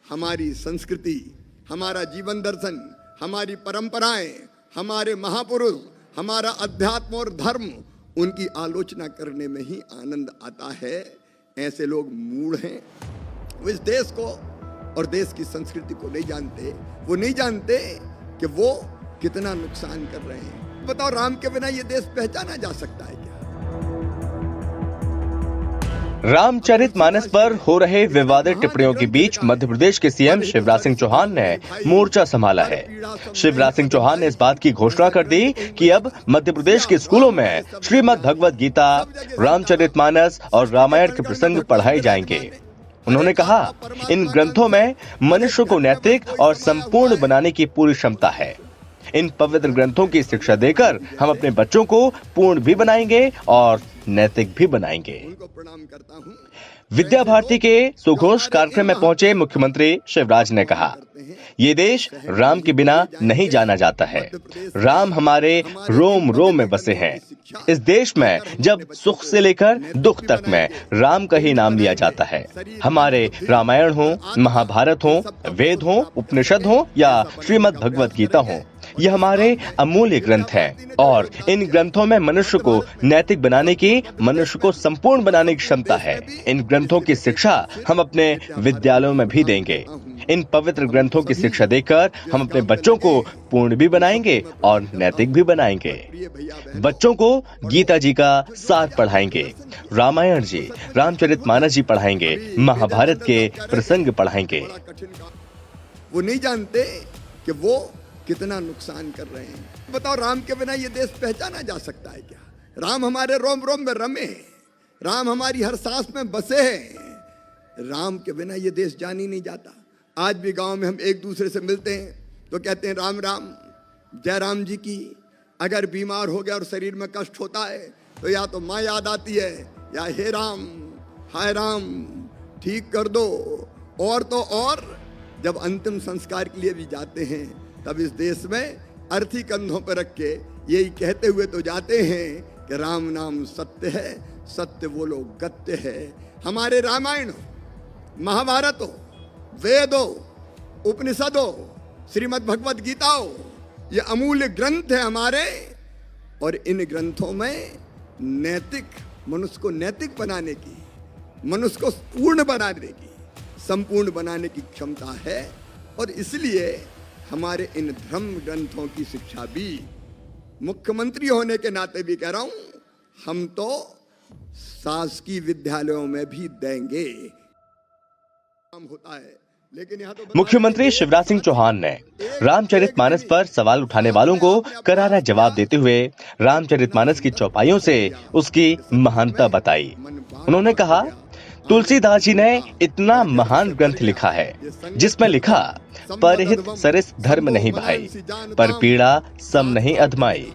हमारी संस्कृति, हमारा जीवन दर्शन, हमारी परंपराएं, हमारे महापुरुष, हमारा अध्यात्म और धर्म, उनकी आलोचना करने में ही आनंद आता है। ऐसे लोग मूढ़ हैं। वो इस देश को और देश की संस्कृति को नहीं जानते। वो नहीं जानते कि वो कितना नुकसान कर रहे हैं। बताओ, राम के बिना ये देश पहचाना जा सकता है क्या? रामचरितमानस पर हो रहे विवादित टिप्पणियों के बीच मध्य प्रदेश के सीएम शिवराज सिंह चौहान ने मोर्चा संभाला है। शिवराज सिंह चौहान ने इस बात की घोषणा कर दी कि अब मध्य प्रदेश के स्कूलों में श्रीमद् भगवद गीता, रामचरितमानस और रामायण के प्रसंग पढ़ाए जाएंगे। उन्होंने कहा, इन ग्रंथों में मनुष्य को नैतिक और संपूर्ण बनाने की पूरी क्षमता है। इन पवित्र ग्रंथों की शिक्षा देकर हम अपने बच्चों को पूर्ण भी बनाएंगे और नैतिक भी बनाएंगे। विद्या भारती के सुघोष कार्यक्रम में पहुंचे मुख्यमंत्री शिवराज ने कहा, ये देश राम के बिना नहीं जाना जाता है। राम हमारे रोम रोम में बसे हैं। इस देश में जब सुख से लेकर दुख तक में राम का ही नाम लिया जाता है। हमारे रामायण हो, महाभारत हो, वेद हो, उपनिषद हो या श्रीमद् भगवद गीता हो, ये हमारे अमूल्य ग्रंथ हैं और इन ग्रंथों में मनुष्य को नैतिक बनाने की, मनुष्य को संपूर्ण बनाने की क्षमता है। इन ग्रंथों की शिक्षा हम अपने विद्यालयों में भी देंगे। इन पवित्र ग्रंथों की शिक्षा देकर हम अपने बच्चों को पूर्ण भी बनाएंगे और नैतिक भी बनाएंगे। बच्चों को गीता जी का सार पढ़ाएंगे, रामायण जी, रामचरितमानस जी पढ़ाएंगे, महाभारत के प्रसंग पढ़ाएंगे। वो नहीं जानते कि वो कितना नुकसान कर रहे हैं। बताओ, राम के बिना ये देश पहचाना जा सकता है क्या? राम हमारे रोम रोम में रमे हैं। राम हमारी हर सांस में बसे हैं। राम के बिना ये देश जान ही नहीं जाता। आज भी गांव में हम एक दूसरे से मिलते हैं तो कहते हैं राम राम, जय राम जी की। अगर बीमार हो गया और शरीर में कष्ट होता है तो या तो माँ याद आती है या हे राम, हाय राम, ठीक कर दो। और तो और जब अंतिम संस्कार के लिए भी जाते हैं तब इस देश में अर्थी कंधों पर रख के यही कहते हुए तो जाते हैं कि राम नाम सत्य है, सत्य बोलो गत्य है। हमारे रामायण हो, महाभारत हो, वेद हो, उपनिषद हो, श्रीमद् भगवद गीता हो, ये अमूल्य ग्रंथ है हमारे। और इन ग्रंथों में नैतिक, मनुष्य को नैतिक बनाने की, मनुष्य को पूर्ण बनाने की, संपूर्ण बनाने की क्षमता है। और इसलिए हमारे इन धर्म ग्रंथों की शिक्षा भी, मुख्यमंत्री होने के नाते भी कह रहा हूं, हम तो शासकीय विद्यालयों में भी देंगे। होता है, लेकिन यहाँ तो मुख्यमंत्री शिवराज सिंह चौहान ने रामचरितमानस पर सवाल उठाने वालों को करारा जवाब देते हुए रामचरितमानस की चौपाइयों से उसकी महानता बताई। उन्होंने कहा, तुलसीदास जी ने इतना महान ग्रंथ लिखा है जिसमें लिखा, परहित सरिस धर्म नहीं भाई, पर पीड़ा सम नहीं अधमाई।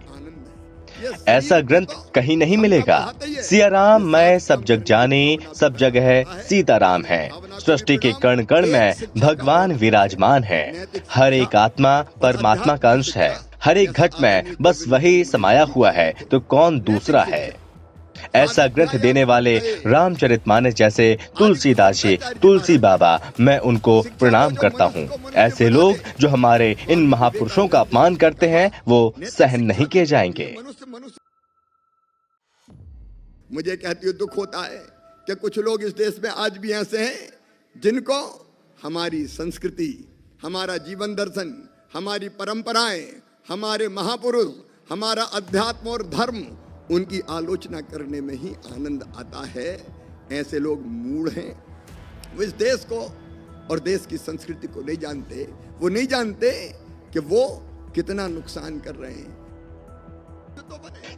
ऐसा ग्रंथ कहीं नहीं मिलेगा। सिया राम मैं सब जग जाने, सब जगह सीताराम है। सृष्टि के कण कण में भगवान विराजमान है। हर एक आत्मा परमात्मा का अंश है। हर एक घट में बस वही समाया हुआ है तो कौन दूसरा है। ऐसा ग्रंथ देने वाले रामचरितमानस जैसे तुलसीदास जी, तुलसी बाबा, मैं उनको प्रणाम करता हूँ। ऐसे लोग जो हमारे इन महापुरुषों का अपमान करते हैं वो सहन नहीं किए जाएंगे। मुझे कहती हूँ दुख होता है कि कुछ लोग इस देश में आज भी ऐसे हैं जिनको हमारी संस्कृति, हमारा जीवन दर्शन, हमारी परंपराएं, हमारे महापुरुष, हमारा अध्यात्म और धर्म, उनकी आलोचना करने में ही आनंद आता है। ऐसे लोग मूढ़ हैं। वो इस देश को और देश की संस्कृति को नहीं जानते। वो नहीं जानते कि वो कितना नुकसान कर रहे हैं।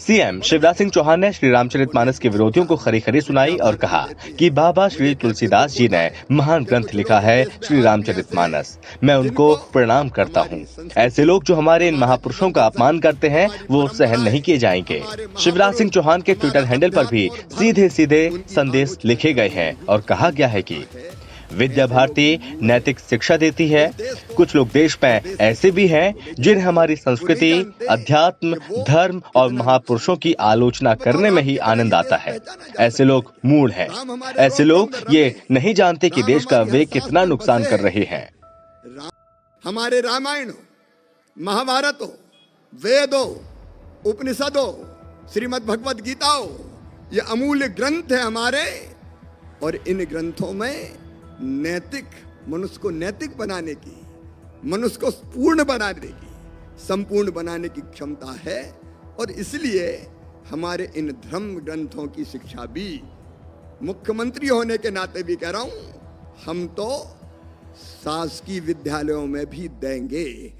सीएम शिवराज सिंह चौहान ने श्री रामचरितमानस के विरोधियों को खरी खरी सुनाई और कहा कि बाबा श्री तुलसीदास जी ने महान ग्रंथ लिखा है श्री रामचरितमानस, मैं उनको प्रणाम करता हूँ। ऐसे लोग जो हमारे इन महापुरुषों का अपमान करते हैं वो सहन नहीं किए जाएंगे। शिवराज सिंह चौहान के ट्विटर हैंडल पर भी सीधे सीधे संदेश लिखे गए हैं और कहा गया है कि विद्या भारती नैतिक शिक्षा देती है। कुछ लोग देश में ऐसे भी हैं जिन्हें हमारी संस्कृति, अध्यात्म, धर्म और महापुरुषों की आलोचना करने में ही आनंद आता है। ऐसे लोग मूढ़ हैं। ऐसे लोग ये नहीं जानते कि देश का वे कितना नुकसान कर रहे हैं। हमारे रामायण हो, महाभारत हो, वेद हो, उपनिषद हो, श्रीमद् भगवद गीता हो, ये अमूल्य ग्रंथ है हमारे। और इन ग्रंथों में नैतिक, मनुष्य को नैतिक बनाने की, मनुष्य को पूर्ण बनाने की, संपूर्ण बनाने की क्षमता है। और इसलिए हमारे इन धर्म ग्रंथों की शिक्षा भी, मुख्यमंत्री होने के नाते भी कह रहा हूं, हम तो शासकीय विद्यालयों में भी देंगे।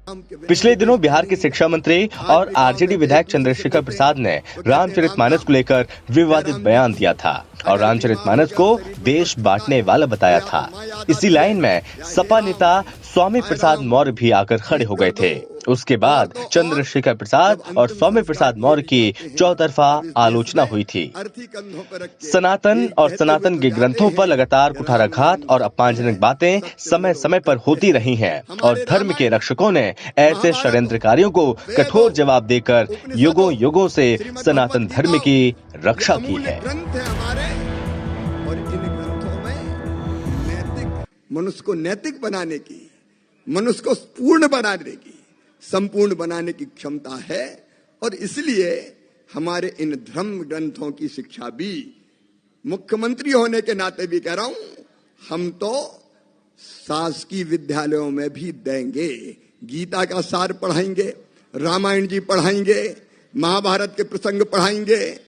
पिछले दिनों बिहार के शिक्षा मंत्री और आरजेडी विधायक चंद्रशेखर प्रसाद ने रामचरितमानस को लेकर विवादित बयान दिया था और रामचरितमानस को देश बांटने वाला बताया था। इसी लाइन में सपा नेता स्वामी प्रसाद मौर्य भी आकर खड़े हो गए थे। उसके बाद चंद्रशेखर प्रसाद और स्वामी प्रसाद मौर्य की चौतरफा आलोचना हुई थी। सनातन और सनातन के ग्रंथों पर लगातार कुठाराघात और अपमानजनक बातें समय समय पर होती रही हैं और धर्म के रक्षकों ने ऐसे षड्यंत्रकारियों को कठोर जवाब देकर युगों युगों से सनातन धर्म की रक्षा की है। और इन ग्रंथों में नैतिक, मनुष्य को नैतिक बनाने की, मनुष्य को पूर्ण बनाने की, संपूर्ण बनाने की क्षमता है। और इसलिए हमारे इन धर्म ग्रंथों की शिक्षा भी, मुख्यमंत्री होने के नाते भी कह रहा हूं, हम तो शासकीय विद्यालयों में भी देंगे। गीता का सार पढ़ाएंगे, रामायण जी पढ़ाएंगे, महाभारत के प्रसंग पढ़ाएंगे।